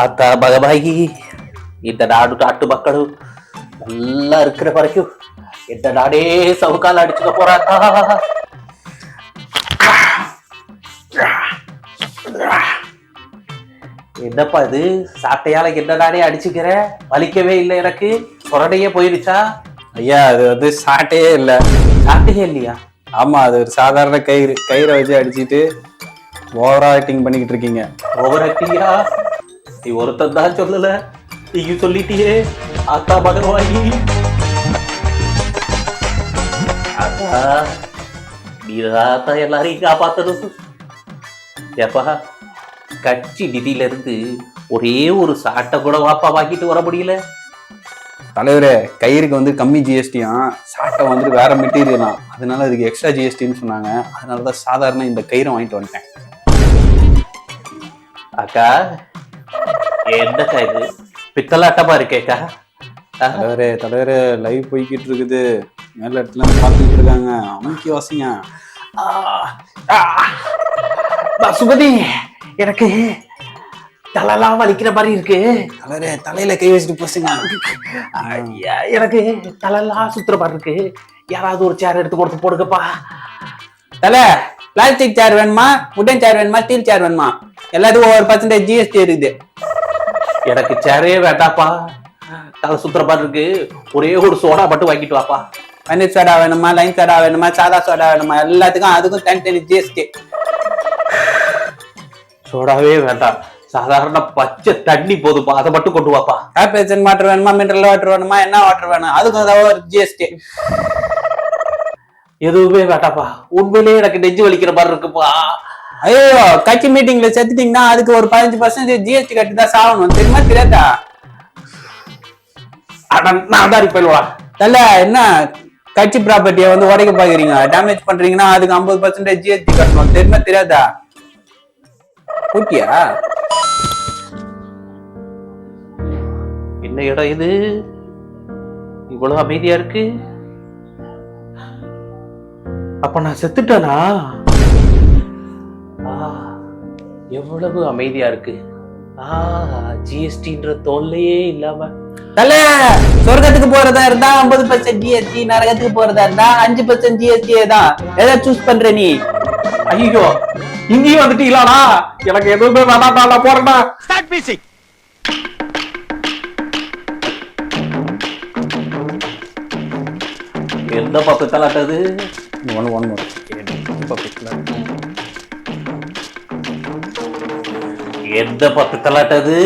ಆತ ಭಗವಾಗಿ இந்த நாட்டு மக்களும் நல்லா இருக்கிற வரைக்கும் இந்த நாடே சவுக்கால அடிச்சுக்க போறாத்தா. என்னப்பா இது சாட்டையால என்ன நாடே அடிச்சுக்கிற? வலிக்கவே இல்லை, எனக்கு சொரடையே போயிடுச்சா? ஐயா அது வந்து சாட்டையே இல்லை. சாட்டையே இல்லையா? ஆமா, அது ஒரு சாதாரண கயிறை வச்சு அடிச்சுட்டு ஓவரா ஆக்டிங் பண்ணிக்கிட்டு இருக்கீங்க. ஓவர் ஆக்டிங்கா? நீ ஒருத்தன் தான் சொல்லல, நீங்க சொல்லிட்டியே. ஆத்தா பகவாயி, ஆத்தா நீதான் எல்லாரையும் காப்பாத்தணும். ஏப்பா, கட்சி நிதியில இருந்து ஒரே ஒரு சாட்டை கூட வாப்பா வாங்கிட்டு வர முடியல. தலைவரே, கயிறுக்கு வந்து கம்மி ஜிஎஸ்டியும், சாட்டை வந்துட்டு வேற மெட்டீரியலாம், அதனால அதுக்கு எக்ஸ்ட்ரா ஜிஎஸ்டின்னு சொன்னாங்க. அதனாலதான் சாதாரண இந்த கயிறை வாங்கிட்டு வந்துட்டேன். அக்கா, என்னக்கா இது பித்தலாட்டமா இருக்கேக்கா? தலைவரே லைவ் போய்கிட்டு இருக்குது, மேல இடத்துல பார்த்துக்கிட்டு இருக்காங்க, அமைக்கி வாசிங்க. சுமதி, எனக்கு தலைலாம் வலிக்கிற மாதிரி இருக்கு. தலைவரே, தலையில கை வச்சுட்டு போசுங்க. எனக்கு தலைலாம் சுத்துற மாதிரி இருக்கு. யாராவது ஒரு சேர் எடுத்து கொடுத்து போடுங்கப்பா. தலை, பிளாஸ்டிக் சேர் வேணுமா, உடன் சேர் வேணுமா, ஸ்டீல் சேர் வேணுமா? எல்லாத்துக்கும் ஒவ்வொரு % ஜிஎஸ்டி இருக்குது. எனக்கு சேரே வேண்டாப்பா, தலை சுத்துற மாதிரி இருக்கு. ஒரே ஒரு சோடா மட்டும் வாங்கிட்டு வாப்பா. பன்னீர் சோடா வேணுமா, லைன் சோடா வேணுமா, சாதா சோடா வேணுமா? எல்லாத்துக்கும் அதுக்கும் தனித்தனி ஜிஎஸ்டி. சோடாவே வேண்டாம், சாதாரண பச்சை தண்ணி போதுப்பா, அதை மட்டும் கொண்டு வாப்பா. கார்பரேஷன் வாட்டர் வேணுமா, மினரல் வாட்டர் வேணுமா, என்ன வாட்டர் வேணும்? அதுக்கும் ஏதாவது ஒரு ஜிஎஸ்டி. எதுவுமே வேண்டாப்பா, உண்மையிலேயே எனக்கு நெஞ்சு வலிக்கிற மாதிரி இருக்குப்பா. ஐயோ, கட்சி மீட்டிங்ல செத்துட்டீங்கன்னா அதுக்கு ஒரு 15% ஜிஎஸ்டி கட்டி தான் சாகணும், தெரியுமா தெரியாதா? நான் தான் போயிடுவா. தல, என்ன கட்சி ப்ராப்பர்ட்டியை வந்து உடைக்க பாக்குறீங்க, டேமேஜ் பண்றீங்கன்னா அதுக்கு 50% ஜிஎஸ்டி கட்டணும், தெரியுமா தெரியாதா? ஓகேயா? என்ன இடம் இது, இவ்வளவு அமைதியா இருக்கு? அப்ப நான் செத்துட்டேனா? எவ்வளவு அமைதியா இருக்கு. ஜிஎஸ்டின்ற தோல்லையே இல்லாம. தல, சொர்க்கத்துக்கு போறதா இருந்தா 50% ஜிஎஸ்டி, நரகத்துக்கு போறதா இருந்தா 5% ஜிஎஸ்டியே தான். எதை சூஸ் பண்ற நீ? ஐயோ, இங்கேயும் வந்துட்டீங்களாடா? எனக்கு எதுவுமே வேணாம்டா, நான் போறேன்டா. எந்த பத்து தலாட்டது? எந்த பத்து தலாட்டது?